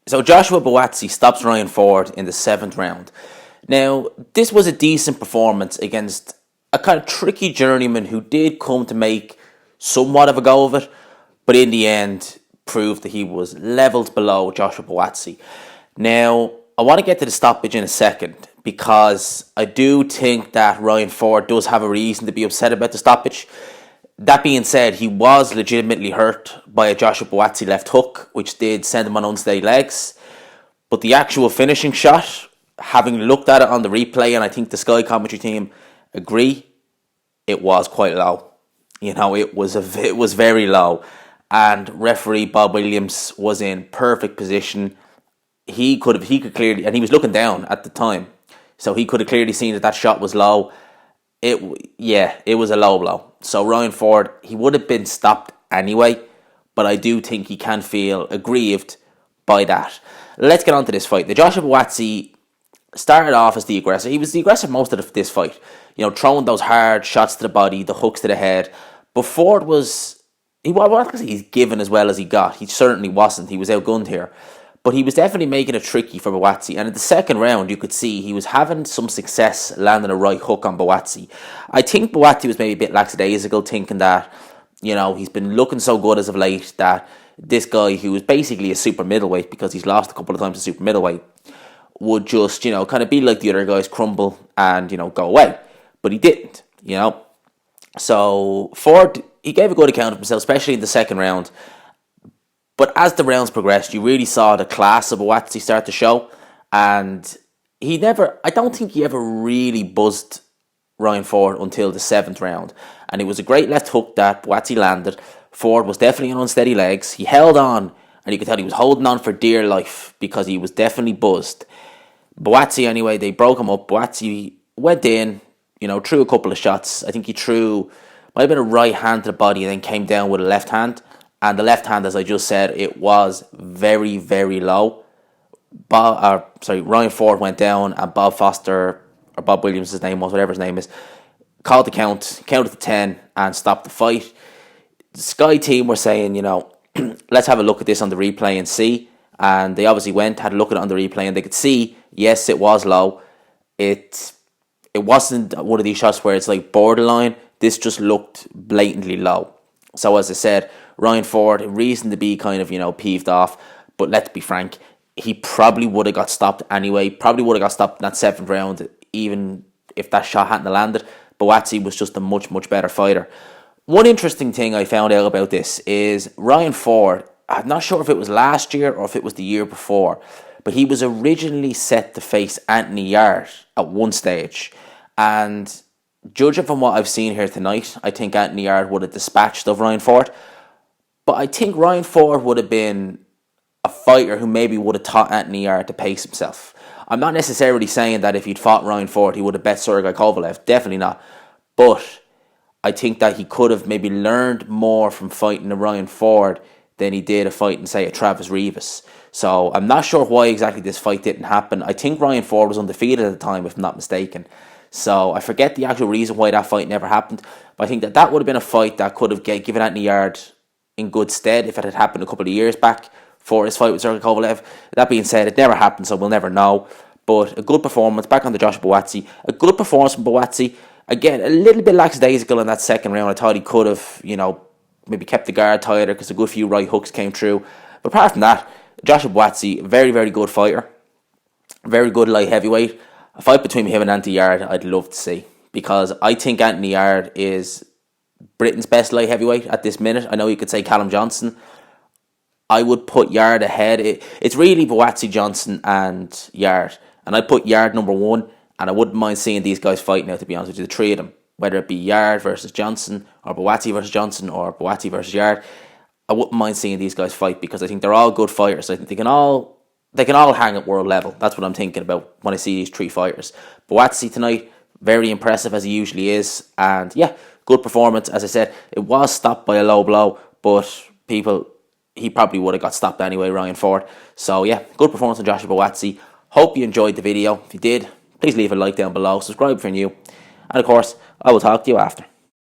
So Joshua Buatsi stops Ryan Ford in the 7th round. Now, this was a decent performance against a kind of tricky journeyman who did come to make somewhat of a go of it, but in the end proved that he was levels below Joshua Buatsi. Now, I want to get to the stoppage in a second because I do think that Ryan Ford does have a reason to be upset about the stoppage. That being said, he was legitimately hurt by a Joshua Buatsi left hook, which did send him on unsteady legs. But the actual finishing shot, having looked at it on the replay, and I think the Sky commentary team agree, it was quite low. It was very low, and referee Bob Williams was in perfect position. He could clearly, and he was looking down at the time, so he could have clearly seen that shot was low. It was a low blow. So Ryan Ford, he would have been stopped anyway, but I do think he can feel aggrieved by that. Let's get on to this fight. The Joshua Buatsi started off as the aggressor. He was the aggressor most of this fight. Throwing those hard shots to the body, the hooks to the head. But Ford was, he's given as well as he got. He certainly wasn't. He was outgunned here. But he was definitely making it tricky for Buatsi. And in the second round, you could see he was having some success landing a right hook on Buatsi. I think Buatsi was maybe a bit lackadaisical, thinking that, he's been looking so good as of late that this guy, who was basically a super middleweight because he's lost a couple of times to super middleweight, would just, kind of be like the other guys, crumble and, go away. But he didn't, So Ford, he gave a good account of himself, especially in the second round. But as the rounds progressed, you really saw the class of Buatsi start to show. And I don't think he ever really buzzed Ryan Ford until the 7th round. And it was a great left hook that Buatsi landed. Ford was definitely on unsteady legs. He held on, and you could tell he was holding on for dear life because he was definitely buzzed. Buatsi, anyway, they broke him up. Buatsi went in, threw a couple of shots. I think he might have been a right hand to the body and then came down with a left hand. And the left hand, as I just said, it was very, very low. Ryan Ford went down, and Bob Foster, or Bob Williams, his name was, whatever his name is, called the count, counted to 10, and stopped the fight. The Sky team were saying, let's have a look at this on the replay and see. And they obviously had a look at it on the replay, and they could see, yes, it was low. It wasn't one of these shots where it's like borderline. This just looked blatantly low. So as I said, Ryan Ford, a reason to be kind of, peeved off. But let's be frank, he probably would have got stopped anyway. Probably would have got stopped in that 7th round, even if that shot hadn't landed. Buatsi was just a much, much better fighter. One interesting thing I found out about this is Ryan Ford, I'm not sure if it was last year or if it was the year before, but he was originally set to face Anthony Yarde at one stage. And judging from what I've seen here tonight, I think Anthony Yarde would have dispatched of Ryan Ford. But I think Ryan Ford would have been a fighter who maybe would have taught Anthony Yarde to pace himself. I'm not necessarily saying that if he'd fought Ryan Ford, he would have bet Sergey Kovalev. Definitely not. But I think that he could have maybe learned more from fighting a Ryan Ford than he did a fighting, say, a Travis Rivas. So I'm not sure why exactly this fight didn't happen. I think Ryan Ford was undefeated at the time, if I'm not mistaken. So I forget the actual reason why that fight never happened. But I think that would have been a fight that could have given Anthony Yarde in good stead if it had happened a couple of years back for his fight with Sergey Kovalev. That being said, it never happened, so we'll never know. But a good performance, back on the Joshua Buatsi. A good performance from Buatsi. Again, a little bit lackadaisical in that second round. I thought he could have, maybe kept the guard tighter because a good few right hooks came through. But apart from that, Joshua Buatsi, very, very good fighter. Very good light heavyweight. A fight between him and Anthony Yarde, I'd love to see. Because I think Anthony Yarde is Britain's best light heavyweight at this minute. I know you could say Callum Johnson. I would put Yarde ahead. It's really Buatsi, Johnson and Yarde. And I'd put Yarde number 1. And I wouldn't mind seeing these guys fight now, to be honest with you, the three of them. Whether it be Yarde versus Johnson, or Buatsi versus Johnson, or Buatsi versus Yarde. I wouldn't mind seeing these guys fight because I think they're all good fighters. I think they can all hang at world level. That's what I'm thinking about when I see these three fighters. Buatsi tonight, very impressive as he usually is. And yeah, good performance. As I said, it was stopped by a low blow, but he probably would have got stopped anyway, Ryan Ford. So yeah, good performance from Joshua Buatsi. Hope you enjoyed the video. If you did, please leave a like down below. Subscribe if you're new. And of course, I will talk to you after.